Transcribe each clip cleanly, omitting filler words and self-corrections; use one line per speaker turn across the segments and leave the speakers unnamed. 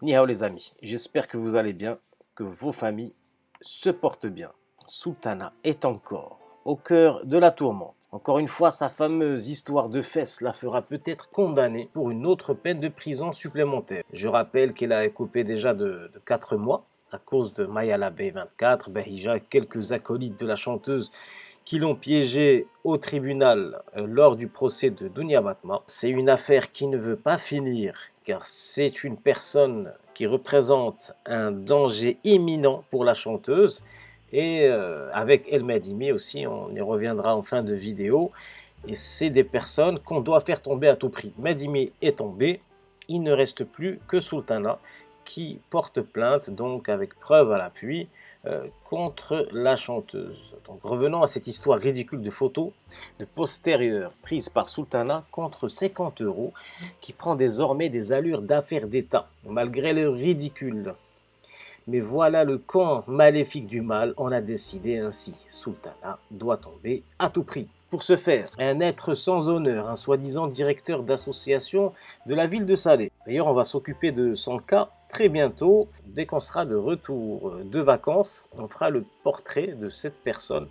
Ni hao les amis, j'espère que vous allez bien, que vos familles se portent bien. Sultana est encore au cœur de la tourmente. Encore une fois, sa fameuse histoire de fesses la fera peut-être condamner pour une autre peine de prison supplémentaire. Je rappelle qu'elle a écopé déjà de 4 mois à cause de Mayala B24, Bahija et quelques acolytes de la chanteuse qui l'ont piégé au tribunal lors du procès de Dounia Batma. C'est une affaire qui ne veut pas finir car c'est une personne qui représente un danger imminent pour la chanteuse et avec El Madimi aussi, on y reviendra en fin de vidéo. Et c'est des personnes qu'on doit faire tomber à tout prix. Madimi est tombé, il ne reste plus que Sultana qui porte plainte, donc avec preuve à l'appui, contre la chanteuse. Donc revenons à cette histoire ridicule de photos de postérieures prises par Sultana contre 50 €, qui prend désormais des allures d'affaires d'État, malgré le ridicule. Mais voilà le camp maléfique du mal, on a décidé ainsi. Sultana doit tomber à tout prix. Pour ce faire, un être sans honneur, un soi-disant directeur d'association de la ville de Salé. D'ailleurs, on va s'occuper de son cas très bientôt. Dès qu'on sera de retour de vacances, on fera le portrait de cette personne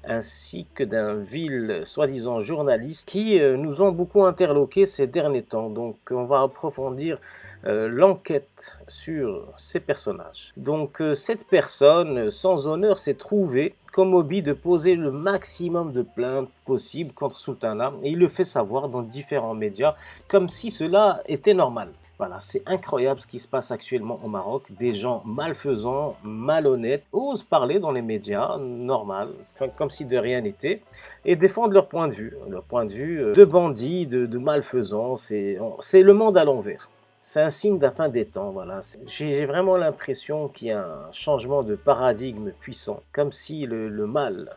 ainsi que d'un vil soi-disant journaliste qui nous ont beaucoup interloqués ces derniers temps. Donc on va approfondir l'enquête sur ces personnages. Donc cette personne sans honneur s'est trouvée comme hobby de poser le maximum de plaintes possibles contre Sultana et il le fait savoir dans différents médias comme si cela était normal. Voilà, c'est incroyable ce qui se passe actuellement au Maroc. Des gens malfaisants, malhonnêtes, osent parler dans les médias, normal, comme si de rien n'était, et défendre leur point de vue de bandits, de malfaisants. C'est le monde à l'envers. C'est un signe de la fin des temps, voilà. J'ai vraiment l'impression qu'il y a un changement de paradigme puissant, comme si le mal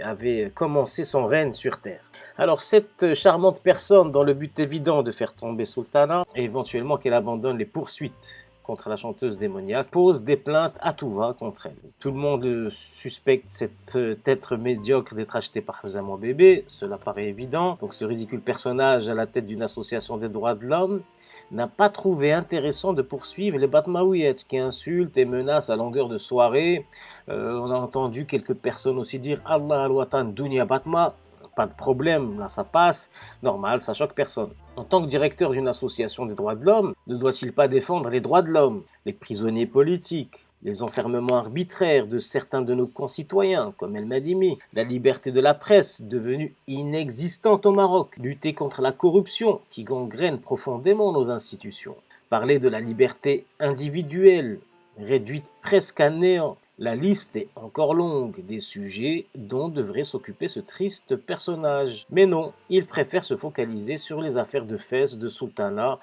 avait commencé son règne sur Terre. Alors cette charmante personne, dans le but évident de faire tomber Sultana, et éventuellement qu'elle abandonne les poursuites contre la chanteuse démoniaque, pose des plaintes à tout va contre elle. Tout le monde suspecte cet être médiocre d'être acheté par Zaman Bébé, cela paraît évident. Donc ce ridicule personnage à la tête d'une association des droits de l'homme n'a pas trouvé intéressant de poursuivre les Batmaouiettes qui insultent et menacent à longueur de soirée. On a entendu quelques personnes aussi dire Allah al-Watan Dounia Batma. Pas de problème, là ça passe, normal, ça choque personne. En tant que directeur d'une association des droits de l'homme, ne doit-il pas défendre les droits de l'homme, les prisonniers politiques, les enfermements arbitraires de certains de nos concitoyens, comme El Madimi, la liberté de la presse, devenue inexistante au Maroc, lutter contre la corruption qui gangrène profondément nos institutions, parler de la liberté individuelle, réduite presque à néant. La liste est encore longue des sujets dont devrait s'occuper ce triste personnage. Mais non, il préfère se focaliser sur les affaires de fesses de Sultana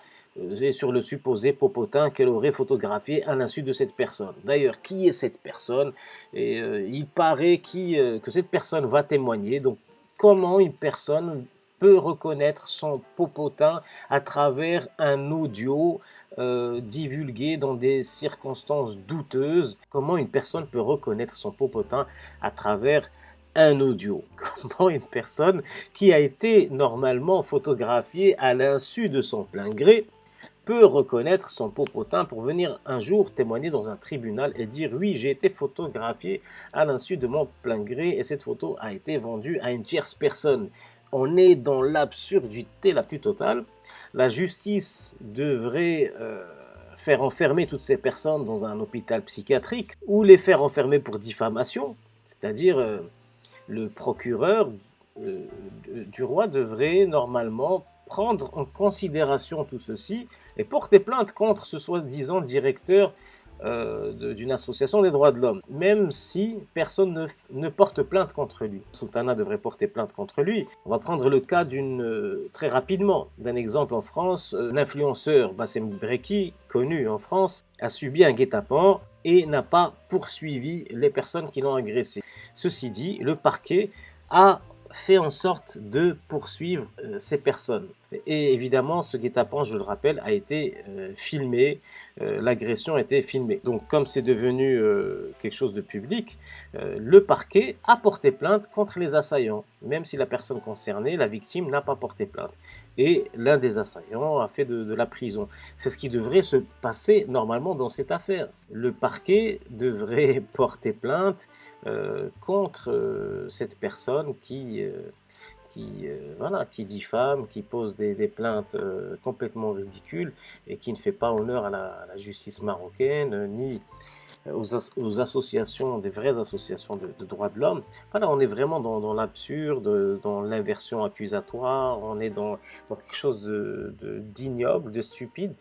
et sur le supposé popotin qu'elle aurait photographié à l'insu de cette personne. D'ailleurs, qui est cette personne? Et il paraît que cette personne va témoigner. Donc, comment une personne peut reconnaître son popotin à travers un audio divulgué dans des circonstances douteuses? Comment une personne peut reconnaître son popotin à travers un audio? Comment une personne qui a été normalement photographiée à l'insu de son plein gré peut reconnaître son popotin pour venir un jour témoigner dans un tribunal et dire oui, j'ai été photographié à l'insu de mon plein gré et cette photo a été vendue à une tierce personne? On est dans l'absurdité la plus totale. La justice devrait faire enfermer toutes ces personnes dans un hôpital psychiatrique ou les faire enfermer pour diffamation, c'est-à-dire le procureur du roi devrait normalement prendre en considération tout ceci et porter plainte contre ce soi-disant directeur d'une association des droits de l'homme, même si personne ne porte plainte contre lui. Sultana devrait porter plainte contre lui. On va prendre le cas très rapidement, d'un exemple en France. L'influenceur Bassem Breki, connu en France, a subi un guet-apens et n'a pas poursuivi les personnes qui l'ont agressé. Ceci dit, le parquet a fait en sorte de poursuivre ces personnes. Et évidemment, ce guet-apens, je le rappelle, a été filmé, l'agression a été filmée. Donc comme c'est devenu quelque chose de public, le parquet a porté plainte contre les assaillants, même si la personne concernée, la victime, n'a pas porté plainte. Et l'un des assaillants a fait de la prison. C'est ce qui devrait se passer normalement dans cette affaire. Le parquet devrait porter plainte contre cette personne voilà, qui diffame, qui pose des plaintes complètement ridicules et qui ne fait pas honneur à la justice marocaine, ni aux associations, des vraies associations de droits de l'homme. Voilà, on est vraiment dans l'absurde, dans l'inversion accusatoire, on est dans quelque chose d'ignoble, de stupide,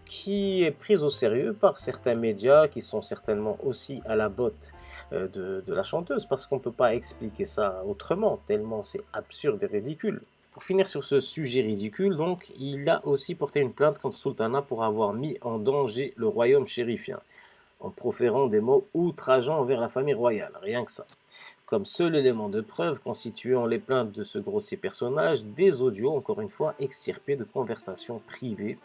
qui est prise au sérieux par certains médias qui sont certainement aussi à la botte de la chanteuse, parce qu'on ne peut pas expliquer ça autrement, tellement c'est absurde et ridicule. Pour finir sur ce sujet ridicule, donc, il a aussi porté une plainte contre Sultana pour avoir mis en danger le royaume chérifien, en proférant des mots outrageants envers la famille royale, rien que ça. Comme seul élément de preuve constituant les plaintes de ce grossier personnage, des audios, encore une fois, extirpés de conversations privées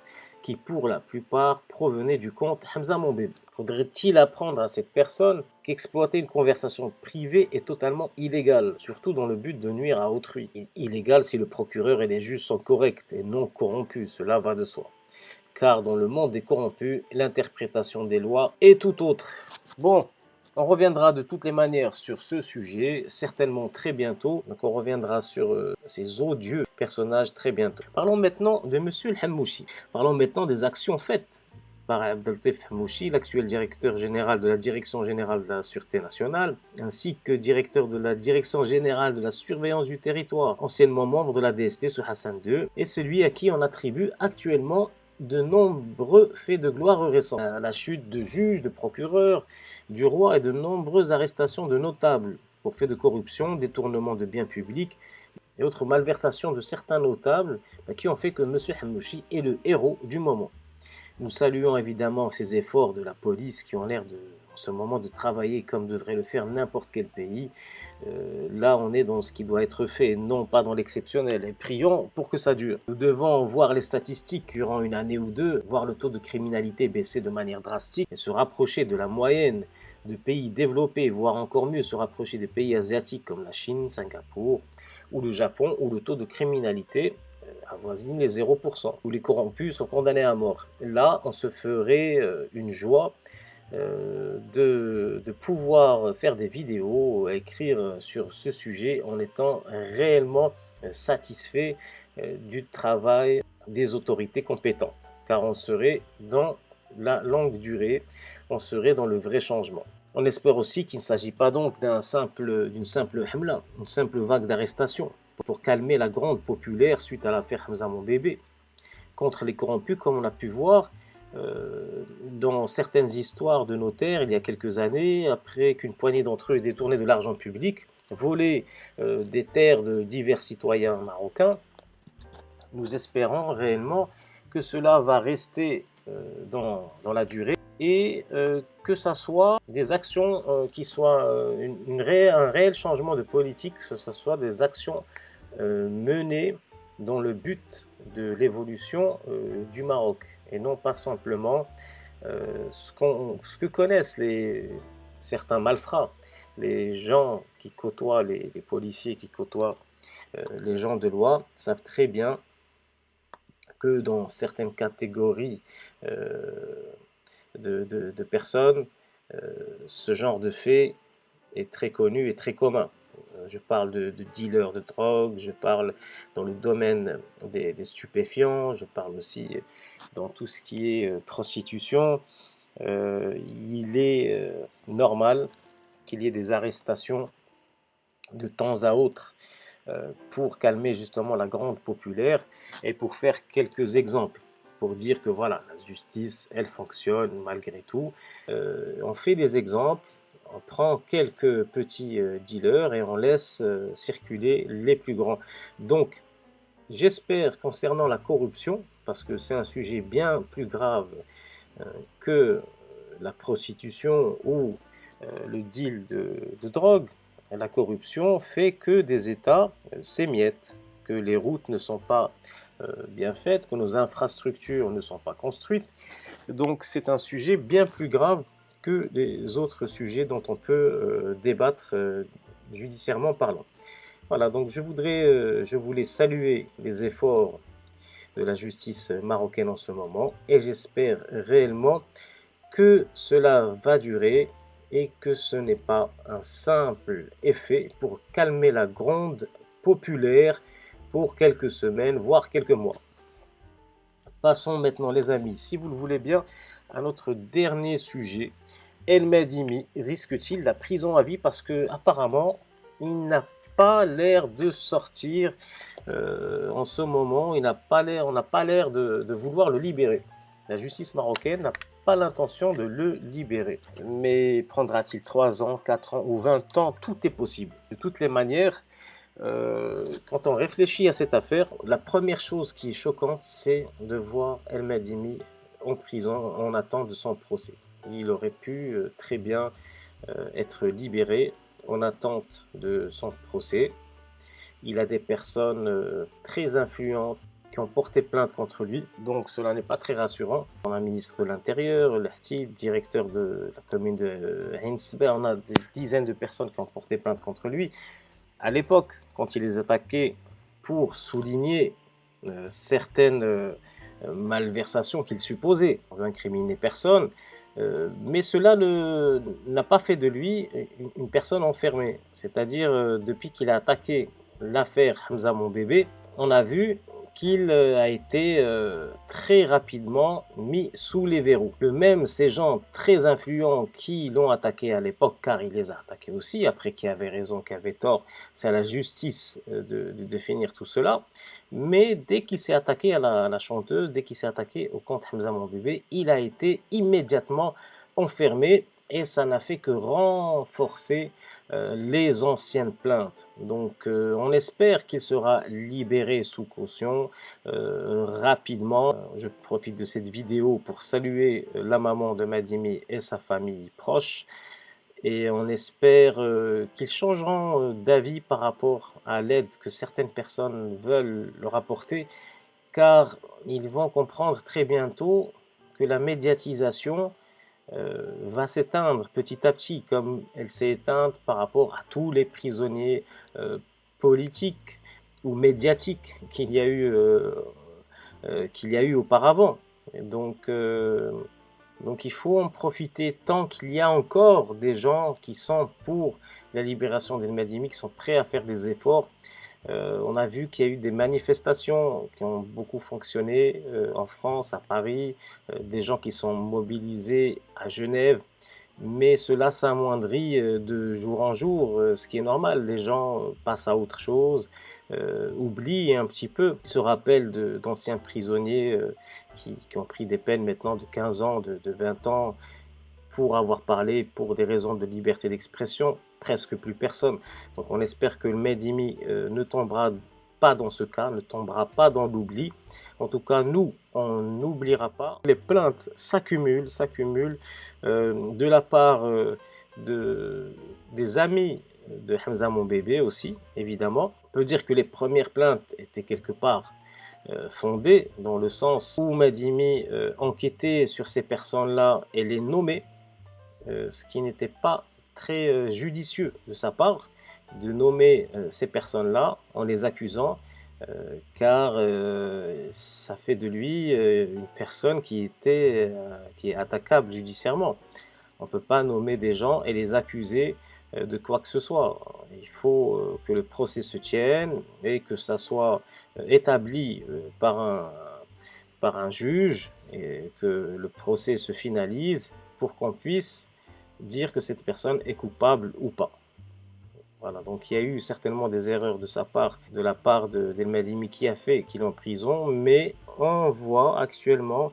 qui, pour la plupart, provenaient du compte Hamza Mon Bébé. Faudrait-il apprendre à cette personne qu'exploiter une conversation privée est totalement illégal, surtout dans le but de nuire à autrui. Illégal si le procureur et les juges sont corrects et non corrompus, cela va de soi. Car dans le monde des corrompus, l'interprétation des lois est tout autre. Bon, on reviendra de toutes les manières sur ce sujet, certainement très bientôt. Donc on reviendra sur ces odieux personnages très bientôt. Parlons maintenant de Monsieur El Hammouchi. Parlons maintenant des actions faites par Abdeltif Hammouchi, l'actuel directeur général de la Direction générale de la Sûreté nationale, ainsi que directeur de la Direction générale de la surveillance du territoire, anciennement membre de la DST sous Hassan II, et celui à qui on attribue actuellement de nombreux faits de gloire récents. La chute de juges, de procureurs, du roi et de nombreuses arrestations de notables pour faits de corruption, détournement de biens publics et autres malversations de certains notables qui ont fait que M. Hammouchi est le héros du moment. Nous saluons évidemment ces efforts de la police qui ont l'air en ce moment de travailler comme devrait le faire n'importe quel pays. Là, on est dans ce qui doit être fait, non pas dans l'exceptionnel. Et prions pour que ça dure. Nous devons voir les statistiques durant une année ou deux, voir le taux de criminalité baisser de manière drastique et se rapprocher de la moyenne de pays développés, voire encore mieux se rapprocher des pays asiatiques comme la Chine, Singapour ou le Japon, où le taux de criminalité avoisine les 0%, où les corrompus sont condamnés à mort. Là, on se ferait une joie de pouvoir faire des vidéos, écrire sur ce sujet en étant réellement satisfait du travail des autorités compétentes, car on serait dans la longue durée, on serait dans le vrai changement. On espère aussi qu'il ne s'agit pas donc d'une simple hamla, une simple vague d'arrestation pour calmer la grande populaire suite à l'affaire Hamza Mon Bébé contre les corrompus, comme on a pu voir dans certaines histoires de notaires il y a quelques années, après qu'une poignée d'entre eux ait détourné de l'argent public, volé des terres de divers citoyens marocains. Nous espérons réellement que cela va rester dans la durée et que ça soit des actions qui soient un réel changement de politique, que ce soit des actions menées dans le but de l'évolution du Maroc et non pas simplement ce que connaissent certains malfrats, les gens qui côtoient, les policiers qui côtoient les gens de loi savent très bien que dans certaines catégories de personnes, ce genre de fait est très connu et très commun. Je parle de dealers de drogue, je parle dans le domaine des stupéfiants, je parle aussi dans tout ce qui est prostitution. Il est normal qu'il y ait des arrestations de temps à autre pour calmer justement la grande populaire et pour faire quelques exemples, pour dire que voilà, la justice, elle fonctionne malgré tout. On fait des exemples, on prend quelques petits dealers et on laisse circuler les plus grands. Donc, j'espère concernant la corruption, parce que c'est un sujet bien plus grave que la prostitution ou le deal de drogue, la corruption fait que des États s'émiettent que les routes ne sont pas bien faites, que nos infrastructures ne sont pas construites. Donc c'est un sujet bien plus grave que les autres sujets dont on peut débattre judiciairement parlant. Voilà, donc je voulais saluer les efforts de la justice marocaine en ce moment et j'espère réellement que cela va durer et que ce n'est pas un simple effet pour calmer la gronde populaire pour quelques semaines, voire quelques mois. Passons maintenant, les amis, si vous le voulez bien, à notre dernier sujet. El Madimi risque-t-il la prison à vie parce que apparemment il n'a pas l'air de sortir en ce moment, on n'a pas l'air de vouloir le libérer. La justice marocaine n'a pas l'intention de le libérer. Mais prendra-t-il 3 ans, 4 ans ou 20 ans? Tout est possible. De toutes les manières, quand on réfléchit à cette affaire, la première chose qui est choquante, c'est de voir El Madimi en prison en attente de son procès. Il aurait pu très bien être libéré en attente de son procès. Il a des personnes très influentes qui ont porté plainte contre lui, donc cela n'est pas très rassurant. On a un ministre de l'Intérieur, le directeur de la commune de Hinsbe, on a des dizaines de personnes qui ont porté plainte contre lui. À l'époque, quand il les attaquait pour souligner certaines malversations qu'il supposait, on n'incriminait personne, mais cela n'a pas fait de lui une personne enfermée. C'est-à-dire, depuis qu'il a attaqué l'affaire Hamza Mon Bébé, on a vu qu'il a été très rapidement mis sous les verrous. Que même ces gens très influents qui l'ont attaqué à l'époque, car il les a attaqués aussi, après qui avait raison, qui avait tort, c'est à la justice de finir tout cela. Mais dès qu'il s'est attaqué à la chanteuse, dès qu'il s'est attaqué au compte Hamza Mon Bébé, il a été immédiatement enfermé et ça n'a fait que renforcer les anciennes plaintes. Donc on espère qu'il sera libéré sous caution rapidement. Je profite de cette vidéo pour saluer la maman de Madimi et sa famille proche. Et on espère qu'ils changeront d'avis par rapport à l'aide que certaines personnes veulent leur apporter, car ils vont comprendre très bientôt que la médiatisation va s'éteindre petit à petit, comme elle s'est éteinte par rapport à tous les prisonniers politiques ou médiatiques qu'il y a eu auparavant. Donc il faut en profiter tant qu'il y a encore des gens qui sont pour la libération d'El Madimi, qui sont prêts à faire des efforts. On a vu qu'il y a eu des manifestations qui ont beaucoup fonctionné en France, à Paris, des gens qui sont mobilisés à Genève, mais cela s'amoindrit de jour en jour, ce qui est normal. Les gens passent à autre chose, oublient un petit peu, se rappellent d'anciens prisonniers qui ont pris des peines maintenant de 15 ans, de 20 ans, pour avoir parlé pour des raisons de liberté d'expression, presque plus personne. Donc on espère que le Medimi ne tombera pas dans ce cas, ne tombera pas dans l'oubli. En tout cas, nous, on n'oubliera pas. Les plaintes s'accumulent de la part des amis de Hamza Mon Bébé aussi, évidemment. On peut dire que les premières plaintes étaient quelque part fondées, dans le sens où Madimi enquêtait sur ces personnes-là et les nommait, ce qui n'était pas très judicieux de sa part, de nommer ces personnes-là en les accusant, car ça fait de lui une personne qui est attaquable judiciairement. On ne peut pas nommer des gens et les accuser de quoi que ce soit. Il faut que le procès se tienne et que ça soit établi par un juge et que le procès se finalise pour qu'on puisse dire que cette personne est coupable ou pas. Voilà, donc il y a eu certainement des erreurs de sa part, de la part d'El Madimi qui a fait qu'il est en prison, mais on voit actuellement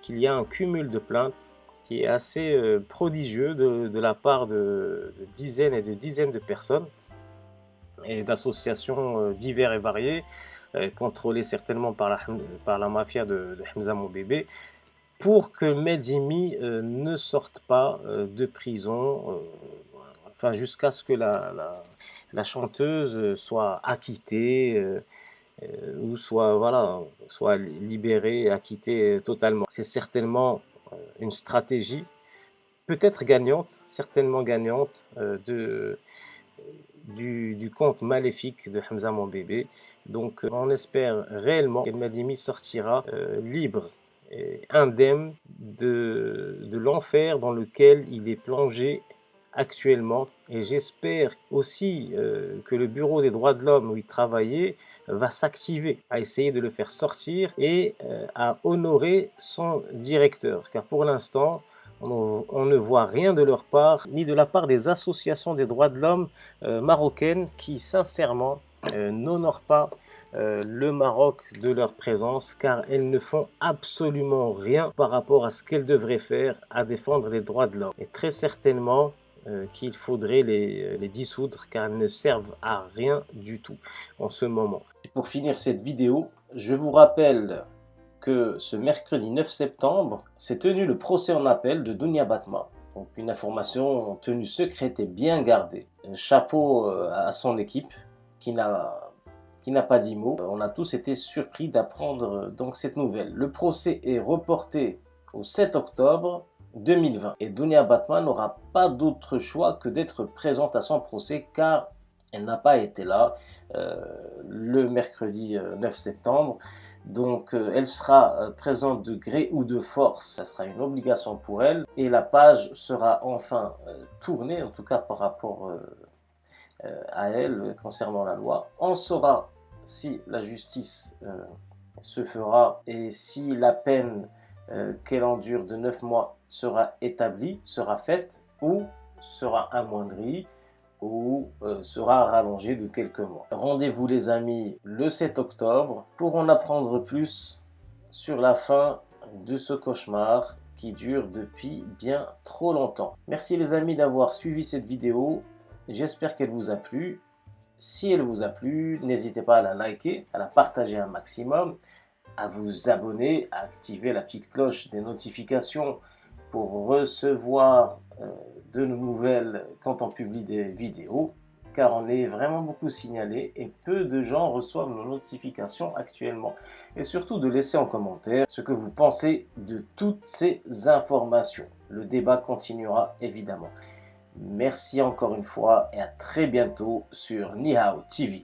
qu'il y a un cumul de plaintes qui est assez prodigieux de la part de dizaines et de dizaines de personnes et d'associations diverses et variées, contrôlées certainement par la mafia de Hamza Mon Bébé, pour que Medimi ne sorte pas de prison, enfin jusqu'à ce que la chanteuse soit acquittée
ou soit, voilà, soit libéré, acquitté totalement. C'est certainement une stratégie, peut-être gagnante, certainement gagnante, du compte maléfique de Hamza mon bébé. Donc on espère réellement que Madimi sortira libre et indemne de l'enfer dans lequel il est plongé actuellement. Et j'espère aussi que le Bureau des droits de l'homme où il travaillait va s'activer à essayer de le faire sortir et à honorer son directeur. Car pour l'instant, on ne voit rien de leur part, ni de la part des associations des droits de l'homme marocaines qui, sincèrement, n'honorent pas le Maroc de leur présence, car elles ne font absolument rien par rapport à ce qu'elles devraient faire à défendre les droits de l'homme. Et très certainement qu'il faudrait les dissoudre, car elles ne servent à rien du tout en ce moment.
Et pour finir cette vidéo, je vous rappelle que ce mercredi 9 septembre s'est tenu le procès en appel de Dounia Batma. Donc une information tenue secrète et bien gardée. Chapeau à son équipe qui n'a pas dit mot. On a tous été surpris d'apprendre donc cette nouvelle. Le procès est reporté au 7 octobre 2020 et Dounia Batma n'aura pas d'autre choix que d'être présente à son procès car elle n'a pas été là le mercredi 9 septembre. Donc elle sera présente de gré ou de force, ça sera une obligation pour elle et la page sera enfin tournée, en tout cas par rapport à elle concernant la loi. On saura si la justice se fera et si la peine qu'elle endure de 9 mois sera établie, sera faite ou sera amoindrie ou sera rallongée de quelques mois. Rendez-vous les amis le 7 octobre pour en apprendre plus sur la fin de ce cauchemar qui dure depuis bien trop longtemps. Merci les amis d'avoir suivi cette vidéo, j'espère qu'elle vous a plu. Si elle vous a plu, n'hésitez pas à la liker, à la partager un maximum, à vous abonner, à activer la petite cloche des notifications pour recevoir de nos nouvelles quand on publie des vidéos, car on est vraiment beaucoup signalé et peu de gens reçoivent nos notifications actuellement. Et surtout de laisser en commentaire ce que vous pensez de toutes ces informations. Le débat continuera évidemment. Merci encore une fois et à très bientôt sur Nihao TV.